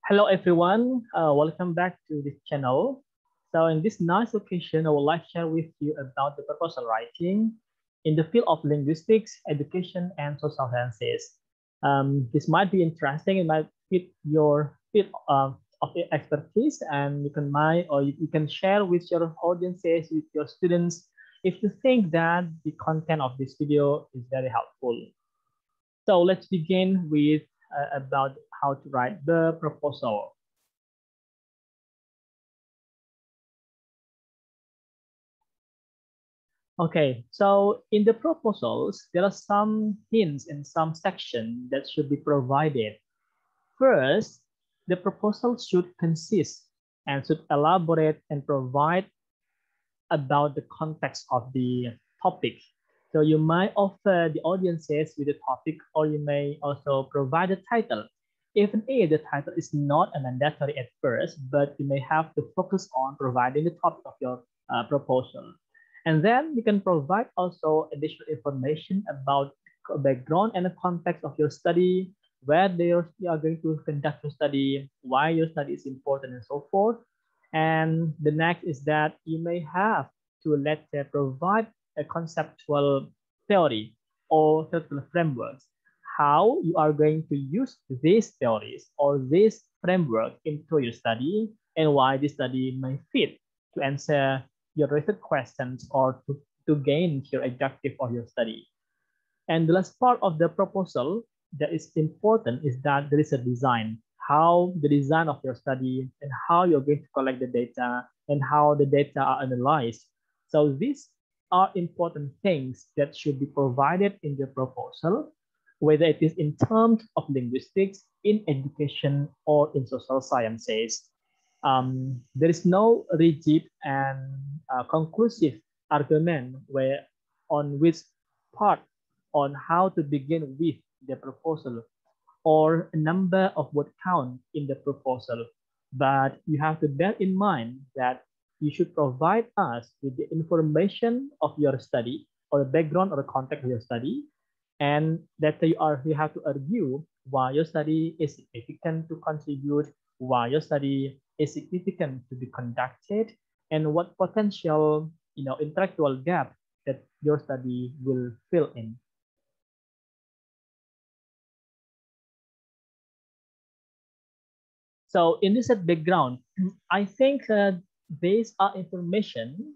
Hello everyone, welcome back to this channel. So in this nice occasion, I would like to share with you about the proposal writing in the field of linguistics, education, and social sciences. This might be interesting, it might fit your field of expertise, and you can you can share with your audiences, with your students, if you think that the content of this video is very helpful. So let's begin with about how to write the proposal. Okay, so in the proposals, there are some hints in some section that should be provided. First, the proposal should consist and should elaborate and provide about the context of the topic. So you might offer the audiences with the topic, or you may also provide a title. Even if the title is not a mandatory at first, but you may have to focus on providing the topic of your proposal. And then you can provide also additional information about the background and the context of your study, where you are going to conduct your study, why your study is important, and so forth. And the next is that you may have to provide a conceptual theory or theoretical frameworks, how you are going to use these theories or this framework into your study, and why this study may fit to answer your research questions or to gain your objective of your study. And the last part of the proposal that is important is that there is a design, how the design of your study and how you're going to collect the data and how the data are analyzed. So these are important things that should be provided in the proposal, whether it is in terms of linguistics, in education, or in social sciences. There is no rigid and conclusive argument on which part on how to begin with the proposal or a number of word count in the proposal. But you have to bear in mind that you should provide us with the information of your study or the background or the context of your study, and that you have to argue why your study is significant to contribute, why your study is significant to be conducted, and what potential intellectual gap that your study will fill in. So in this background, I think these are information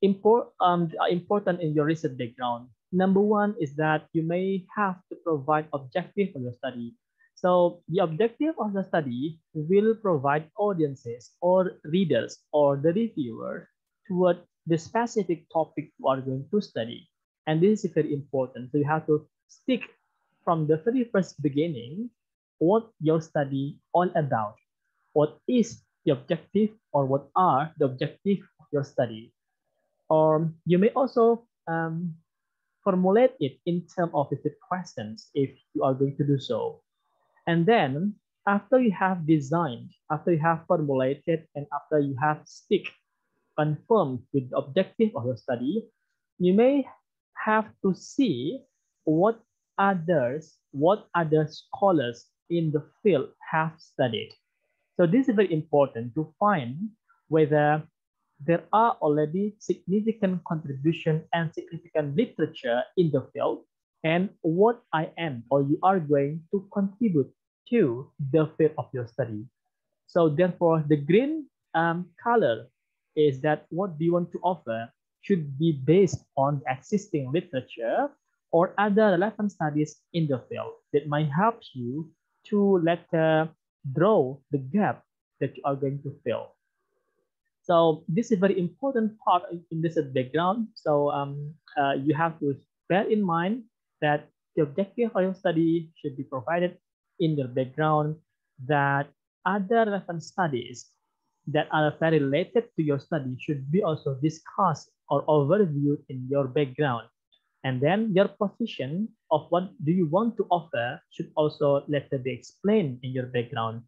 important in your research background. Number one is that you may have to provide objective for your study. So the objective of the study will provide audiences or readers or the reviewer toward the specific topic you are going to study. And this is very important. So you have to stick from the very first beginning what your study all about. What is the objective or what are the objective of your study? Or you may also formulate it in terms of the questions if you are going to do so. And then after you have designed, after you have formulated, and after you have confirmed with the objective of your study, you may have to see what other scholars in the field have studied. So this is very important to find whether there are already significant contribution and significant literature in the field, and what I am or you are going to contribute to the field of your study. So therefore, the green color is that what do you want to offer should be based on existing literature or other relevant studies in the field that might help you to draw the gap that you are going to fill. So this is a very important part in this background. So you have to bear in mind that the objective of your study should be provided in your background, that other relevant studies that are very related to your study should be also discussed or overviewed in your background. And then your position of what do you want to offer should also later be explained in your background.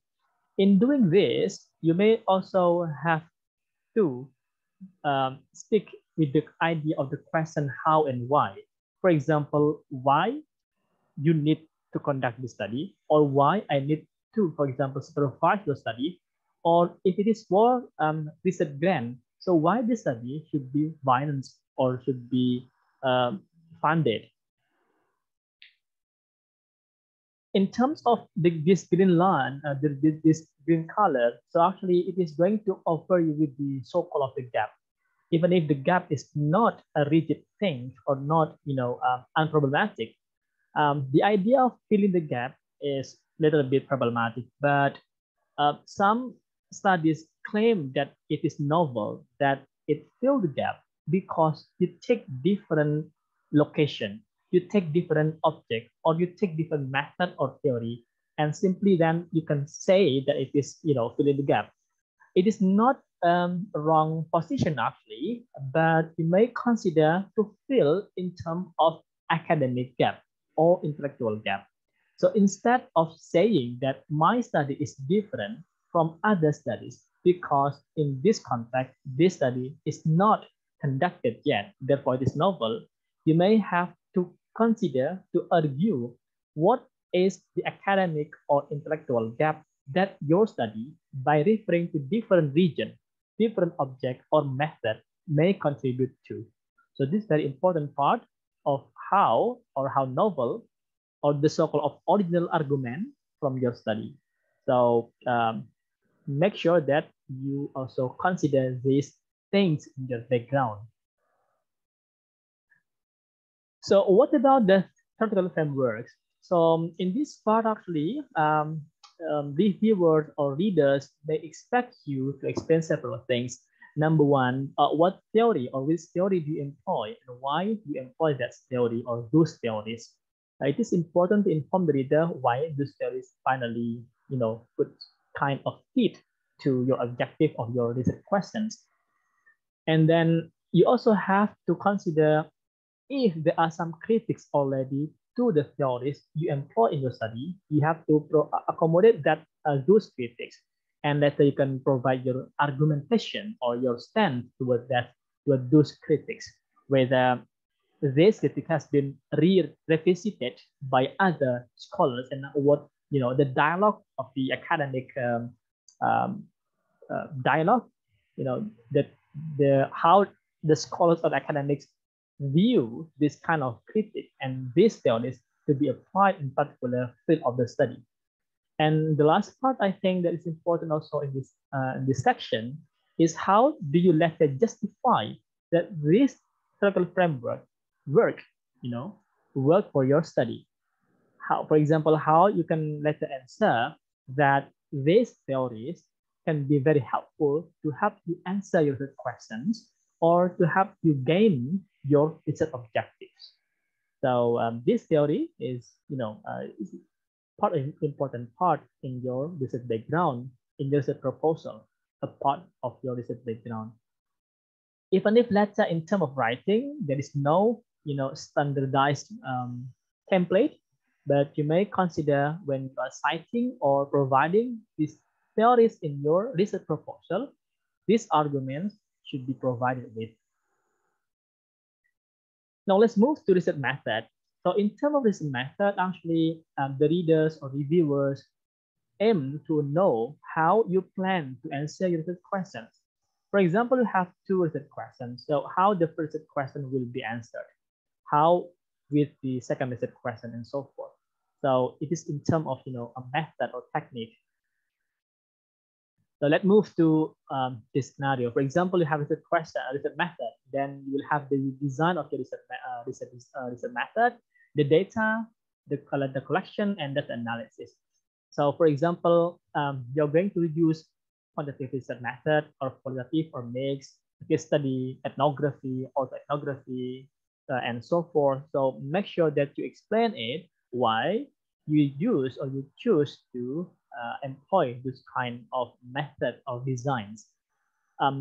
In doing this, you may also have to stick with the idea of the question how and why. For example, why you need to conduct this study, or why I need to, for example, supervise the study, or if it is for research grant, so why this study should be financed or should be funded. In terms of this green line, this green color, so actually it is going to offer you with the so-called of the gap. Even if the gap is not a rigid thing or not, unproblematic, the idea of filling the gap is a little bit problematic, but some studies claim that it is novel, that it fills the gap because you take different location, you take different object, or you take different method or theory, and simply then you can say that it is, filling the gap. It is not a wrong position actually, but you may consider to fill in terms of academic gap or intellectual gap. So instead of saying that my study is different from other studies because in this context, this study is not conducted yet, therefore it is novel, you may have to consider to argue what is the academic or intellectual gap that your study, by referring to different region, different object or method, may contribute to. So this is very important part of how novel or the so-called of original argument from your study. So make sure that you also consider these things in your background. So what about the theoretical frameworks? So in this part, actually, reviewers or readers may expect you to explain several things. Number one, what theory or which theory do you employ and why you employ that theory or those theories? It is important to inform the reader why those theories finally, put kind of fit to your objective of your research questions. And then you also have to consider if there are some critics already to the theories you employ in your study, you have to accommodate that those critics, and later you can provide your argumentation or your stand toward those critics, whether this critic has been revisited by other scholars and what the dialogue of the academic dialogue, that how the scholars or academics view this kind of critique and these theories to be applied in particular field of the study. And the last part I think that is important also in this section is how do you later justify that this theoretical framework work for your study. How, for example, how you can later answer that these theories can be very helpful to help you answer your questions or to help you gain your research objectives. So this theory is, is important part in your research background, in your research proposal, a part of your research background. Even if later in terms of writing, there is no, standardized template, but you may consider when you are citing or providing these theories in your research proposal, these arguments should be provided with. Now let's move to research method. So in terms of research method, actually the readers or reviewers aim to know how you plan to answer your research questions. For example, you have two research questions. So how the first question will be answered, how with the second research question, and so forth. So it is in terms of a method or technique. So let's move to this scenario. For example, you have a research question, a research method. Then you will have the design of the research method, the data, the collection, and data analysis. So for example, you're going to use quantitative research method or qualitative or mixed, case study, ethnography, autoethnography, and so forth. So make sure that you explain it, why you use or you choose to employ this kind of method or designs.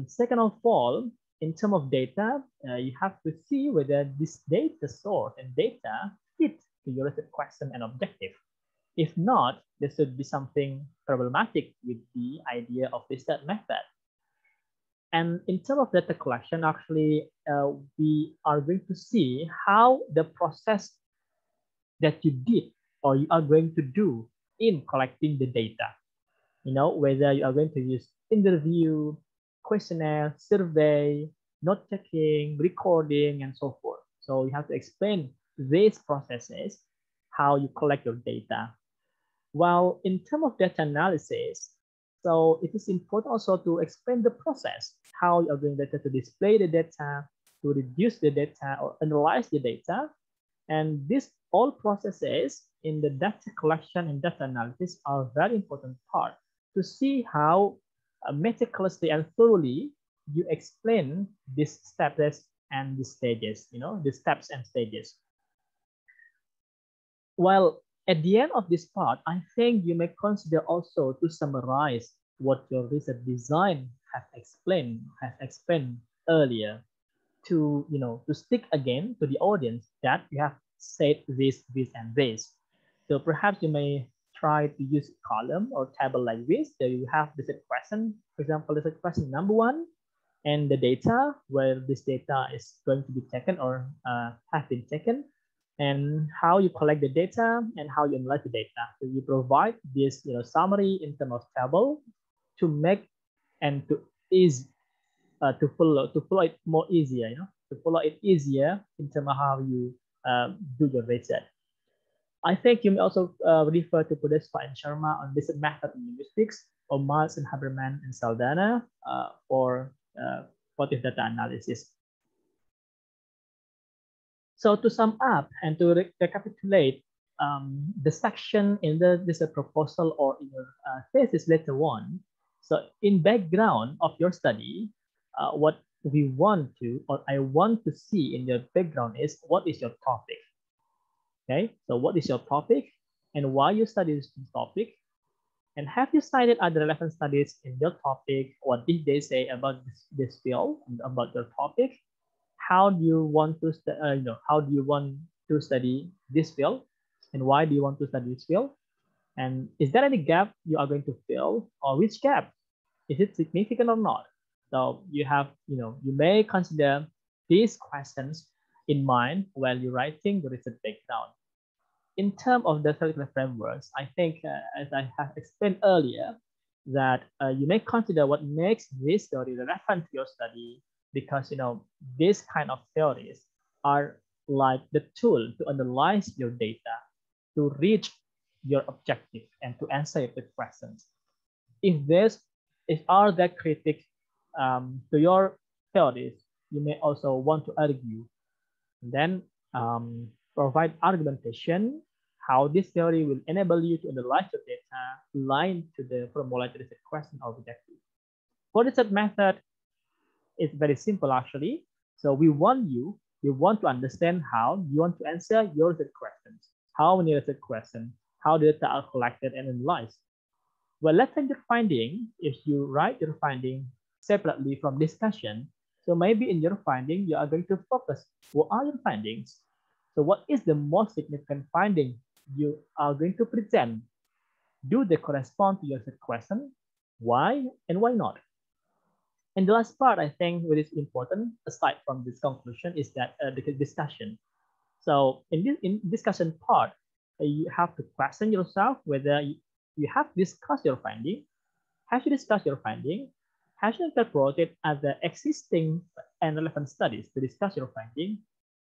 Second of all, in terms of data, you have to see whether this data source and data fit to your research question and objective. If not, there should be something problematic with the idea of research method. And in terms of data collection, actually, we are going to see how the process that you did or you are going to do in collecting the data. Whether you are going to use interview, questionnaire, survey, note taking, recording, and so forth. So you have to explain these processes, how you collect your data. While in terms of data analysis, so it is important also to explain the process, how you are going to display the data, to reduce the data or analyze the data. And these all processes in the data collection and data analysis are very important part to see how meticulously and thoroughly you explain these steps and the stages, the steps and stages. Well, at the end of this part, I think you may consider also to summarize what your research design has explained earlier, to stick again to the audience that you have said this, and this. So perhaps you may try to use a column or table like this. So you have the question, for example, the question number 1, and the data where this data is going to be taken or have been taken, and how you collect the data and how you analyze the data. So you provide this summary in terms of table to make and to ease to follow it more easier, to follow it easier in terms of how you do your research. I think you may also refer to Podesta and Sharma on this method in linguistics, or Miles and Haberman and Saldana for quantitative data analysis. So to sum up and to recapitulate the section in this proposal or in your thesis later on. So in background of your study, what we want to, or I want to see in your background is, what is your topic? Okay, so what is your topic and why you study this topic? And have you cited other relevant studies in your topic? What did they say about this field, about your topic? How do you want to study this field, and why do you want to study this field? And is there any gap you are going to fill, or which gap? Is it significant or not? So you have, you may consider these questions in mind while you're writing the research background. In terms of the theoretical frameworks, I think, as I have explained earlier, that you may consider what makes this theory relevant to your study, because these kind of theories are like the tool to analyze your data, to reach your objective, and to answer the questions. If are there critics to your theories, you may also want to argue, and then provide argumentation how this theory will enable you to analyze your data aligned to the formulated research question or objective. For this method, it's very simple actually. So we want to understand how you want to answer your research questions. How many research questions? How data are collected and analyzed? Well, let's say your finding, if you write your finding separately from discussion, so maybe in your finding, you are going to focus, what are your findings? So what is the most significant finding you are going to present? Do they correspond to your research question? Why and why not? And the last part, I think, what is important, aside from this conclusion, is that the discussion. So in this discussion part, you have to question yourself whether you have discussed your finding. Have you discussed your finding? Have you interpreted other existing and relevant studies to discuss your finding?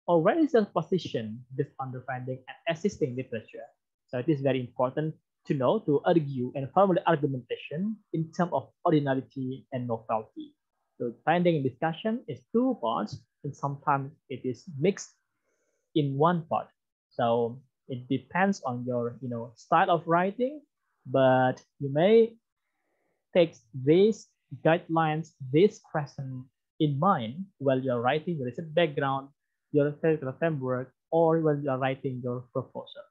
Or where is your position based on the finding and existing literature? So it is very important to know, to argue and formulate argumentation in terms of originality and novelty. So finding and discussion is two parts, and sometimes it is mixed in one part. So it depends on your style of writing, but you may take these guidelines, this question in mind while you're writing your research background, your theoretical framework, or when you are writing your proposal.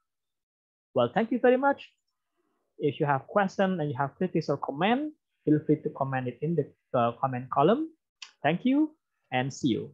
Well, thank you very much. If you have questions and you have critiques or comment, feel free to comment it in the comment column. Thank you and see you.